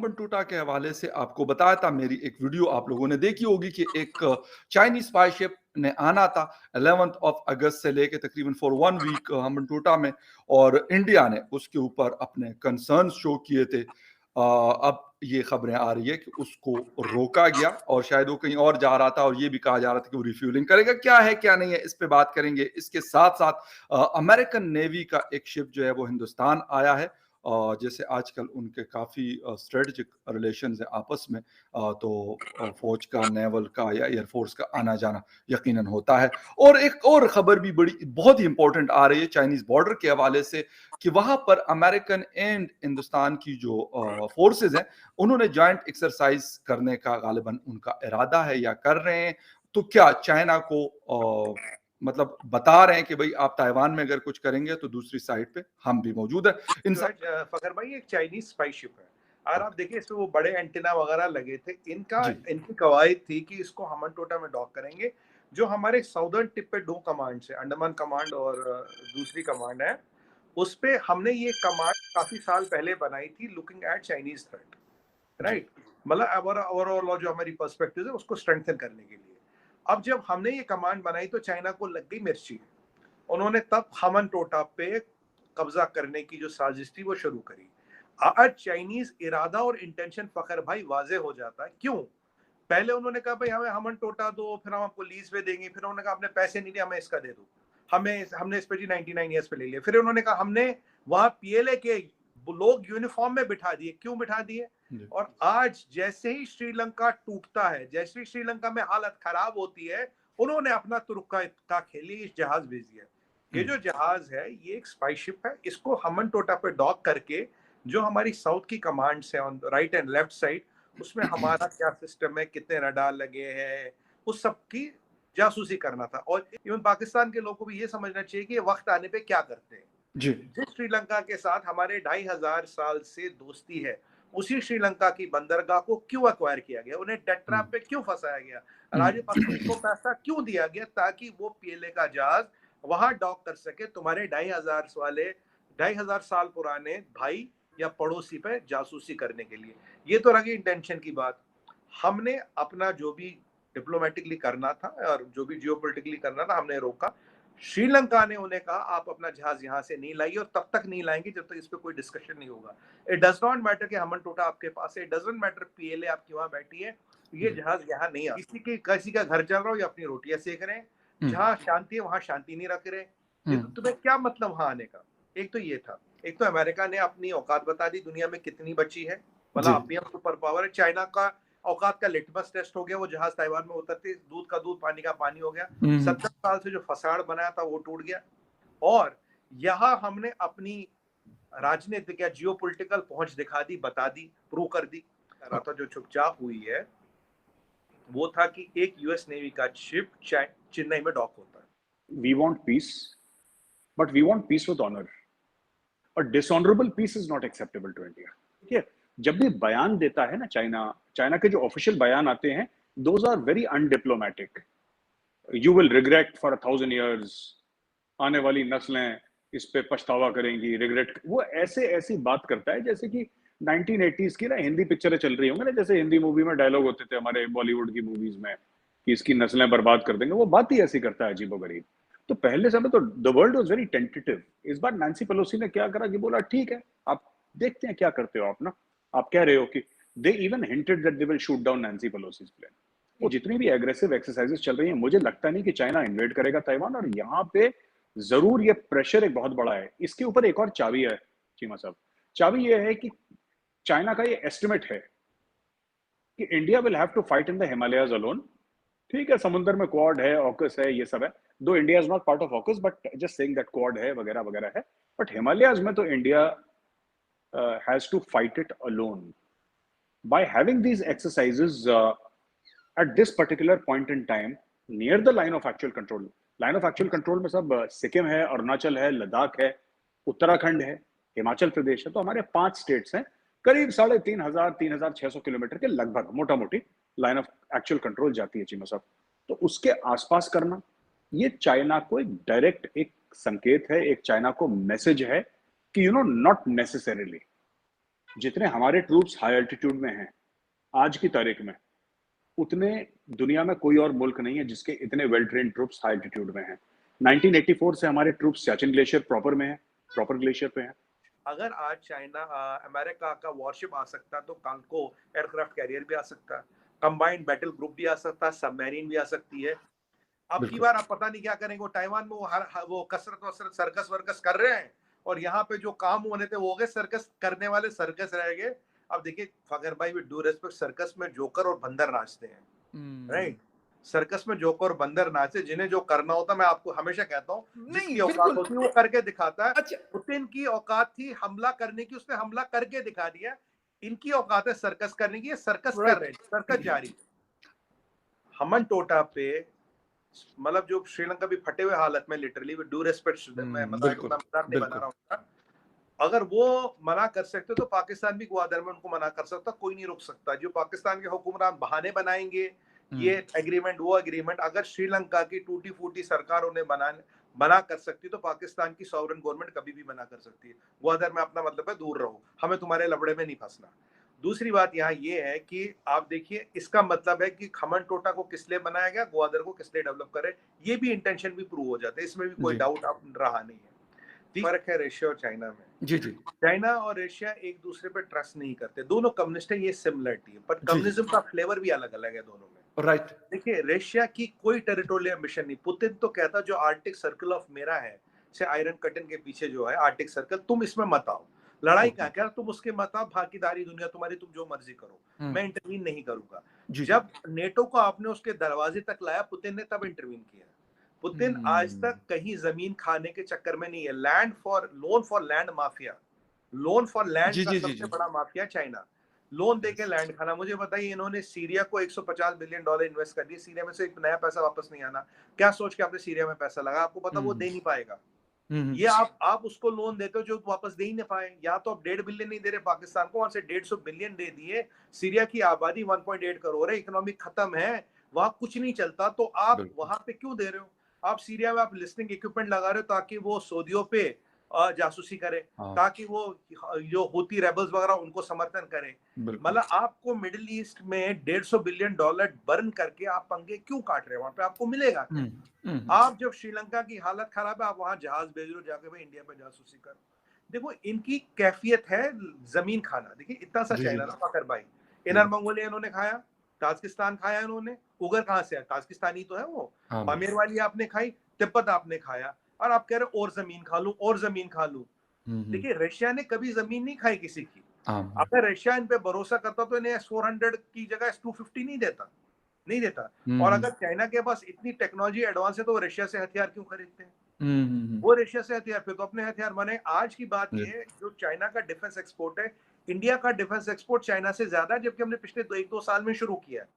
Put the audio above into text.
हम्बनटोटा के हवाले से आपको बताया था, मेरी एक वीडियो आप लोगों ने देखी होगी कि एक चाइनीज स्पाई शिप ने आना था 11th ऑफ अगस्त से लेके तकरीबन फॉर 1 वीक हम्बनटोटा में, और इंडिया ने उसके ऊपर अपने कंसर्न शो किए थे। अब ये खबरें आ रही है कि उसको रोका गया और शायद वो कहीं और जा रहा था, और ये भी कहा जा रहा था कि वो रिफ्यूलिंग करेगा। क्या है क्या नहीं है इस पे बात करेंगे। इसके साथ साथ अमेरिकन नेवी का एक शिप जो है वो हिंदुस्तान आया है, जैसे आजकल उनके काफ़ी स्ट्रेटजिक रिलेशंस हैं आपस में, तो फौज का, नेवल का या एयरफोर्स का आना जाना यकीनन होता है। और एक और खबर भी बड़ी बहुत ही इंपॉर्टेंट आ रही है चाइनीज बॉर्डर के हवाले से, कि वहां पर अमेरिकन एंड हिंदुस्तान की जो फोर्सेस हैं, उन्होंने जॉइंट एक्सरसाइज करने का गालिबन उनका इरादा है या कर रहे हैं। तो क्या चाइना को मतलब बता रहे हैं कि भाई आप ताइवान में अगर कुछ करेंगे तो दूसरी साइड पे हम भी मौजूद है। इन जो है फखर भाई, एक चाइनीज स्पाई शिप है। अगर आप देखिए इसमें वो बड़े एंटीना वगैरह लगे थे, जी इनकी कवायद थी कि इसको हम्बनटोटा में डॉक करेंगे। जो हमारे साउदर्न टिप पे दो कमांड है, अंडमान कमांड और दूसरी कमांड है, उस पे हमने ये कमांड काफी साल पहले बनाई थी, लुकिंग एट चाइनीज थ्रेट, जी राइट। मतलब ओवरऑल जो हमारी पर्सपेक्टिव है उसको स्ट्रेंथन करने के लिए। अब जब हमने ये कमांड बनाई तो चाइना को लग गई मिर्ची। उन्होंने तब हम्बनटोटा पे कब्जा करने की जो साजिश थी वो शुरू करी। आज चाइनीज इरादा और इंटेंशन फखर भाई वाजे हो जाता है। क्यों? पहले उन्होंने कहा भाई हमें हम्बनटोटा दो, फिर हम आपको लीज पे देंगे। फिर उन्होंने कहा आपने पैसे नहीं दिए, हमें इसका दे दो। हमें हमने इस पे जी 99 ईयर्स पे ले लिया। फिर उन्होंने कहा हमने वहां पीएलए के लोग यूनिफॉर्म में बिठा दिए। क्यों बिठा दिए? जी और आज जैसे ही श्रीलंका टूटता है, जैसे ही श्रीलंका में हालत खराब होती है, उन्होंने अपना तुर्क का खेली इस जहाज भेज दिया। ये जो जहाज है ये एक स्पाई शिप है। इसको हम्बनटोटा पे डॉक करके जो हमारी साउथ की कमांड्स है on right and left side, उसमें हमारा क्या सिस्टम है, कितने रडार लगे हैं, उस सब की जासूसी करना था। और इवन पाकिस्तान के लोगों को भी ये समझना चाहिए कि ये वक्त आने पे क्या करते हैं। जी जिस श्रीलंका के साथ हमारे 2500 साल से दोस्ती है, उसी श्रीलंका की बंदरगाह को क्यों एक्वायर किया गया, उन्हें डेट ट्रैप पे क्यों फंसाया गया, राजपक्षे को पैसा क्यों दिया गया, ताकि वो पीएलए का जहाज वहां डॉक कर सके तुम्हारे 2500 साल पुराने भाई या पड़ोसी पे जासूसी करने के लिए। ये तो रही इंटेंशन की बात। हमने अपना जो भी डिप्लोमेटिकली करना था और जो भी जियोपॉलिटिकली करना था हमने रोका। श्रीलंका ने उन्हें कहा आप अपना जहाज यहाँ से नहीं लाइए, और तब तक नहीं लाएंगे जब तक इस पे कोई डिस्कशन नहीं होगा। इट डज नॉट मैटर कि हम्बनटोटा आपके पास है, इट डजंट मैटर पीएलए आपकी वहां बैठी है, ये जहाज यहाँ नहीं आ। किसी का घर चल रहा हो या अपनी रोटियां सेक रहे हैं, जहाँ शांति है वहां शांति नहीं रख रहे। ये तो तुम्हें क्या मतलब वहां आने का? एक तो ये था। एक तो अमेरिका ने अपनी औकात बता दी दुनिया में कितनी बची है। मतलब जी आप भी हम सुपर पावर है। चाइना का औकात का लिटमस टेस्ट हो गया, वो जहाज ताइवान में उतरते दूध का दूध पानी का पानी हो गया। 70 साल से जो फसाड़ बनाया था वो टूट गया। और यहाँ हमने अपनी राजनीतिक या जियोपॉलिटिकल पहुंच दिखा दी, बता दी, प्रूव कर दी। रहा था जो चुपचाप हुई है वो था कि एक यूएस नेवी का शिप चेन्नई में डॉक होता है। We want peace, but we want peace with honor. A dishonorable peace is not acceptable to India. ठीक है? जब भी बयान देता है ना चाइना, चाइना के जो ऑफिशियल बयान आते हैं, those are very undiplomatic. You will regret for 1,000 years. आने वाली नस्लें इस पे पछतावा करेंगी, रिग्रेट। वो ऐसी बात करता है जैसे कि 1980s की ना हिंदी पिक्चरें चल रही होंगी ना, जैसे हिंदी मूवी में डायलॉग होते थे हमारे बॉलीवुड की मूवीज में कि इसकी नस्लें बर्बाद कर देंगे। वो बात ही ऐसी करता है, अजीबोगरीब। तो पहले समय तो the world was very tentative. इस बार नैन्सी पेलोसी ने क्या करा कि बोला ठीक है, आप देखते हैं क्या करते हो आप ना। आप कह रहे हो कि they even hinted that they will shoot down Nancy Pelosi's plane. वो जितनी भी एग्रेसिव एक्सरसाइजेस चल रही हैं, मुझे लगता नहीं कि चाइना इन्वेड करेगा ताइवान। और यहाँ पे जरूर ये प्रेशर एक बहुत बड़ा है। इसके ऊपर एक और चाबी है चीमा साहब। चाबी ये है कि चाइना का ये एस्टिमेट है कि India will have to fight in the Himalayas alone. ठीक है, समुद्र में क्वाड है, ऑकस है, ये सब है। दो India is not part of AUKUS, but just saying that Quad है वगैरह वगैरह है। बट हिमालयाज में तो India has to fight it alone. By having these exercises at this particular point in time near the line of actual control, line of actual control में सब सिक्किम है, अरुणाचल है, लद्दाख है, उत्तराखंड है, हिमाचल प्रदेश है। तो हमारे 5 स्टेट्स हैं, करीब 3,500 3,600 किलोमीटर के लगभग मोटा मोटी लाइन ऑफ एक्चुअल कंट्रोल जाती है चीमा साहब। तो उसके आसपास करना ये चाइना को एक डायरेक्ट एक संकेत है, एक चाइना को मैसेज है कि नॉट नेसेसरीली जितने हमारे ट्रूप्स हाई एल्टीट्यूड में हैं आज की तारीख में, उतने दुनिया में कोई और मुल्क नहीं है जिसके इतने well trained troops high altitude में हैं। 1984 से हमारे ट्रूप्स सियाचिन ग्लेशियर प्रॉपर में हैं, प्रॉपर ग्लेशियर पे हैं। अगर आज चाइना अमेरिका का वॉरशिप आ सकता तो कल को एयरक्राफ्ट कैरियर भी आ सकता, कंबाइंड बैटल ग्रुप भी आ सकता, सबमरीन भी आ सकती है। अब की बिल्कुल। बार आप पता नहीं क्या करेंगे, वो ताइवान में वो कसरत वसरत सर्कस वर्कस कर रहे हैं, और यहाँ पे जो काम होने थे वो हो गए, सर्कस करने वाले सर्कस रह गए। अब देखिए फखर भाई, विद ड्यू रेस्पेक्ट, सर्कस में जोकर और बंदर नाचते हैं, राइट? सर्कस में जोकर और बंदर नाचे, जिन्हें जो करना होता, मैं आपको हमेशा कहता हूँ, नहीं, जिसकी औकात बिल्कुल। होती है वो करके दिखाता है। अच्छा, पुतिन की औकात थी हमला करने की, उसने हमला करके दिखा दिया। इनकी औकात है सर्कस करने की, ये सर्कस कर रहे हैं, सर्कस जारी। हमन टोटा पे मतलब जो श्रीलंका भी फटे हुए हालत में, लिटरली विद ड्यू रिस्पेक्ट, मैं बिल्कुल, मजाक नहीं बना बिल्कुल। रहा हूँ, अगर वो मना कर सकते तो पाकिस्तान भी ग्वादर में उनको मना कर सकता, कोई नहीं रोक सकता। जो पाकिस्तान के हुक्मरान बहाने बनाएंगे, ये एग्रीमेंट वो एग्रीमेंट, अगर श्रीलंका की टूटी फूटी सरकार उन्हें मना कर सकती तो पाकिस्तान की सॉवरेन गवर्नमेंट कभी भी मना कर सकती है। ग्वादर में अपना मतलब है दूर रहो, हमें तुम्हारे लबड़े में नहीं फंसना। दूसरी बात यहाँ ये है कि आप देखिए, इसका मतलब है कि खमन टोटा को किस लिए बनाया गया, ग्वादर को किस लिए डेवलप करे, ये भी इंटेंशन भी प्रूव हो जाता है, इसमें भी कोई जी। डाउट अब रहा नहीं है। फर्क है रशिया और चाइना में। जी, जी। चाइना और रशिया एक दूसरे पे ट्रस्ट नहीं करते, दोनों कम्युनिस्ट है, ये सिमिलरिटी है, पर जी, जी। कम्युनिज्म का फ्लेवर भी अलग अलग है दोनों में। राइट। देखिए रशिया की कोई टेरिटोरियल मिशन नहीं, पुतिन तो कहता जो आर्टिक सर्कल ऑफ मेरा है, से आयरन कर्टन के पीछे जो है आर्टिक सर्कल, तुम इसमें मत आओ, लड़ाई ओके। क्या तुम उसके मत आओ, भागीदारी दुनिया तुम्हारी, तुम जो मर्जी करो, मैं इंटरवीन नहीं करूंगा। जी, जी। जब नेटो को आपने उसके दरवाजे तक लाया, पुतिन ने तब इंटरवीन किया। पुतिन आज तक कहीं जमीन खाने के चक्कर में नहीं है। Loan for land mafia, loan for land जी, का जी, जी, सबसे जी। बड़ा माफिया चाइना। लोन देके यस। लैंड खाना। मुझे बताइए, इन्होंने सीरिया को $150 बिलियन इन्वेस्ट कर दिए, सीरिया में से एक नया पैसा वापस नहीं आना। क्या सोच के आपने सीरिया में पैसा लगा, आपको पता वो दे नहीं पाएगा। ये आप उसको लोन देते हो जो वापस दे ही नहीं पाए। या तो आप 1.5 बिलियन नहीं दे रहे पाकिस्तान को, वहां से 150 बिलियन दे दिए। सीरिया की आबादी 1.8 करोड़ है, इकोनॉमी खत्म है, वहां कुछ नहीं चलता, तो आप बिल्कुल। वहां पे क्यों दे रहे हो? आप सीरिया में आप लिस्टिंग इक्विपमेंट लगा रहे हो ताकि वो सऊदियों पे जासूसी करे, हाँ, ताकि वो जो हुती रेबल्स वगैरह उनको समर्थन करे। बिल्कुल। मतलब आपको मिडिल ईस्ट में $150 बिलियन बर्न करके आप पंगे क्यों काट रहे हो? वहां पे आपको मिलेगा क्या? आप जब श्रीलंका की हालत खराब है, आप वहां जहाज भेज रहे हो, जाके भाई इंडिया पे जासूसी करो। देखो इनकी कैफियत है जमीन खाना। देखिए इतना सा जी, जी। चाइना ना फकर भाई, जी। इनर मंगोलिया इन्होंने खाया, ताजिकिस्तान खाया इन्होंने, उगर कहाँ से है, ताजिकिस्तानी तो है वो। हाँ, पामीर बिल्कुल। वाली आपने खाई, तिब्बत आपने खाया, और आप कह रहे हो और जमीन खा लूं, और जमीन खा लूं। देखिए रशिया ने कभी जमीन नहीं खाई किसी की। हाँ। अगर रशिया इन पे भरोसा करता तो इन्हें S-400 की जगह S-250 नहीं देता। और अगर चाइना के पास इतनी टेक्नोलॉजी एडवांस है तो वो रशिया से हथियार क्यों खरीदते हैं? वो रशिया से हथियार, फिर तो अपने हथियार बने। आज की बात ये जी। है, जो चाइना का डिफेंस एक्सपोर्ट है, इंडिया का डिफेंस एक्सपोर्ट चाइना से ज्यादा है, जबकि हमने पिछले 1-2 साल में शुरू किया है।